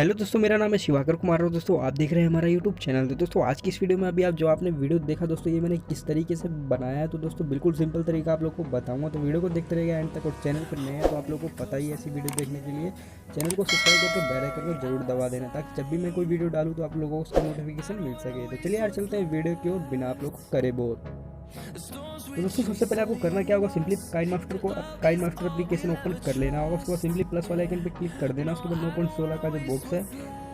Hello दोस्तों, मेरा नाम है शिवाकर कुमार और दोस्तों आप देख रहे हैं हमारा यूट्यूब चैनल। तो दोस्तों आज की इस वीडियो में अभी आप जो आपने वीडियो देखा दोस्तों, ये मैंने किस तरीके से बनाया है। तो दोस्तों बिल्कुल सिंपल तरीका आप लोग को बताऊंगा, तो वीडियो को देखते रहिएगा एंड तक। और चैनल पर नए हैं तो आप लोग को पता ही है, ऐसी वीडियो देखने के लिए चैनल को सब्सक्राइब करके बेल आइकन को जरूर दबा देना, ताकि जब भी मैं कोई वीडियो डालूँ तो आप लोगों को उसका नोटिफिकेशन मिल सके। तो चलिए यार चलते हैं वीडियो की ओर बिना आप लोग को करे बोर। तो दोस्तों सबसे पहले आपको करना क्या होगा, simply KineMaster application open कर लेना होगा। उसके बाद सिंपली प्लस वाले आइकन पे क्लिक कर देना। उसके बाद 9.16 का जो बॉक्स है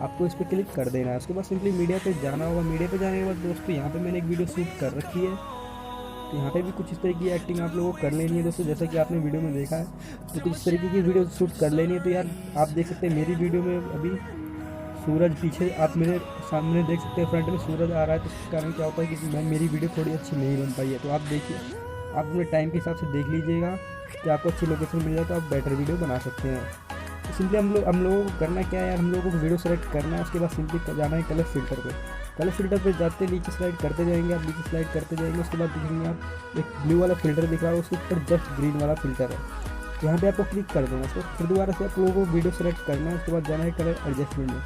आपको इस पर क्लिक कर देना है। उसके बाद सिंपली मीडिया पे जाना होगा। मीडिया पे जाने के बाद दोस्तों यहाँ पे मैंने एक वीडियो शूट कर रखी है, तो यहाँ पे भी कुछ इस तरीके की एक्टिंग आप लोगों को कर लेनी है दोस्तों, जैसा कि आपने वीडियो में देखा है। तो कुछ इस तरीके की वीडियो शूट कर लेनी है। तो यार आप देख सकते हैं मेरी वीडियो में अभी सूरज पीछे आप मेरे सामने देख सकते हैं, फ्रंट में सूरज आ रहा है। तो इसके कारण क्या होता है कि मेरी वीडियो थोड़ी अच्छी नहीं बन पाई है। तो आप देखिए, आप अपने टाइम के हिसाब से देख लीजिएगा कि आपको अच्छी लोकेशन मिल जाए तो आप बेटर वीडियो बना सकते हैं। तो सिंपली हम लोगों को करना क्या है यार, हम लोगों को वीडियो सेलेक्ट करना है। उसके बाद सिंपली जाना है कलर फिल्टर पे। कलर फिल्टर पे जाते नीचे स्लाइड करते जाएंगे, आप नीचे स्लाइड करते जाएंगे। उसके बाद देखेंगे आप एक ब्लू वाला फिल्टर दिख रहा है, उसके ऊपर जस्ट ग्रीन वाला फिल्टर है, यहाँ पे आपको क्लिक कर देना। उसको फिर दोबारा से आप लोगों को वीडियो सेलेक्ट करना है। उसके बाद जाना है कलर एडजस्टमेंट में।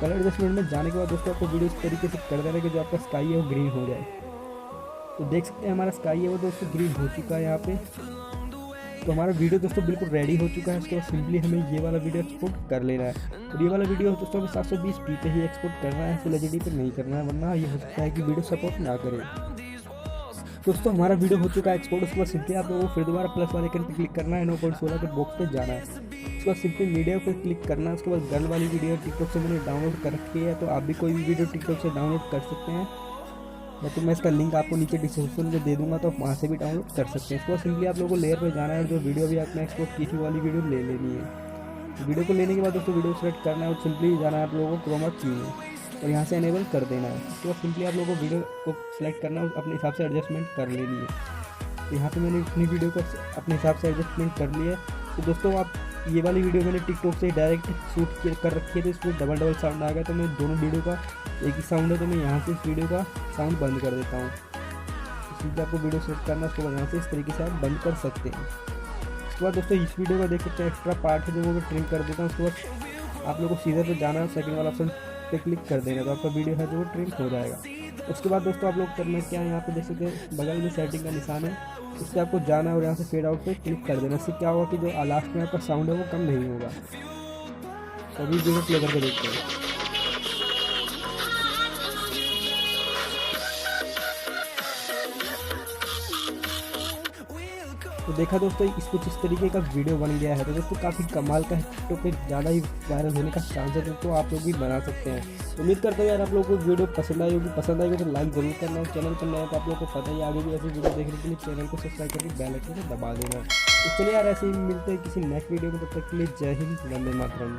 कलर एडजस्टमेंट में जाने के बाद दोस्तों आपको वीडियो इस तरीके से कर देना है कि जो आपका स्काई है वो ग्रीन हो जाए। तो देख सकते हैं हमारा स्काई है वो दोस्तों ग्रीन हो चुका है यहाँ पे। तो हमारा वीडियो दोस्तों बिल्कुल रेडी हो चुका है। उसके बाद सिंपली हमें ये वाला वीडियो एक्सपोर्ट कर लेना है। और ये वाला वीडियो दोस्तों हमें 720p पे ही एक्सपोर्ट करना है, फुल एचडी पे नहीं करना है, वरना ये हो सकता है कि वीडियो सपोर्ट ना करे। दोस्तों हमारा वीडियो हो चुका है एक्सपोर्ट। उसके बाद सिंपली आप लोगों को फिर दोबारा प्लस वाले आइकन पे क्लिक करना है, 9.16 के बॉक्स पे जाना है। उसके बाद सिंपली मीडिया पे क्लिक करना है। उसके बाद गर्ल वाली वीडियो टिकटॉक से मैंने डाउनलोड कर रखी है, तो आप भी कोई भी वीडियो टिकटॉक से डाउनलोड कर सकते हैं, या तो मैं इसका लिंक आपको नीचे डिस्क्रिप्शन में दे दूंगा, तो आप वहाँ से भी डाउनलोड कर सकते हैं। इसके बाद सिंपली आप लोगों को लेयर पे जाना है और जो वीडियो भी आपने एक्सपोर्ट की थी वाली वीडियो ले लेनी है। वीडियो को लेने के बाद दोस्तों वीडियो सेलेक्ट करना है और सिंपली जाना है आप लोगों को क्रोमा की में और यहाँ से एनेबल कर देना है। उसके बाद सिंपली आप लोगों को वीडियो को सिलेक्ट करना है, अपने हिसाब से एडजस्टमेंट कर लेनी है। तो यहाँ पे मैंने अपनी वीडियो को अपने हिसाब से एडजस्टमेंट कर लिया है। तो दोस्तों आप ये वाली वीडियो मैंने टिकटॉक से डायरेक्ट शूट कर रखी है, तो इसमें डबल साउंड आ गया। तो मैं दोनों वीडियो का एक ही साउंड है, तो मैं यहाँ से इस वीडियो का साउंड बंद कर देता हूँ। इसलिए आपको वीडियो सेलेक्ट करना है, उसके बाद यहाँ से इस तरीके से आप बंद कर सकते हैं। उसके बाद दोस्तों इस वीडियो का देख सकते हैं एक्स्ट्रा पार्ट है जो मैं ट्रिम कर देता हूँ। उसके बाद आप लोग को सीधे पे जाना है, सेकंड वाला ऑप्शन पे क्लिक कर देना, तो आपका वीडियो है जो वो ट्रिम हो जाएगा। उसके बाद दोस्तों आप लोग करना क्या है, यहाँ पे देख सकते हैं बगल में सेटिंग का निशान है, उस पर आपको जाना है और यहाँ से फेड आउट पे क्लिक कर देना। इससे क्या होगा कि जो लास्ट में आपका साउंड है वो कम नहीं होगा। अभी वीडियो प्ले करके देखते हैं। तो देखा दोस्तों कुछ इस तरीके का वीडियो बन गया है। तो दोस्तों काफ़ी कमाल का है, टिकटॉक पे ज़्यादा ही वायरल होने का चांस है, तो आप लोग भी बना सकते हैं। उम्मीद करता हूँ यार आप लोगों को वीडियो पसंद आई होगी। पसंद आएगी तो लाइक जरूर करना है, चैनल पर नया है तो आप लोगों को पता ही, आगे भी ऐसी वीडियो देखने के लिए चैनल को सब्सक्राइब करके बेल आइकन को दबा देना। तो चलिए यार ऐसे ही मिलते हैं किसी नेक्स्ट वीडियो में, तब तक के लिए जय हिंद, वंदे मातरम।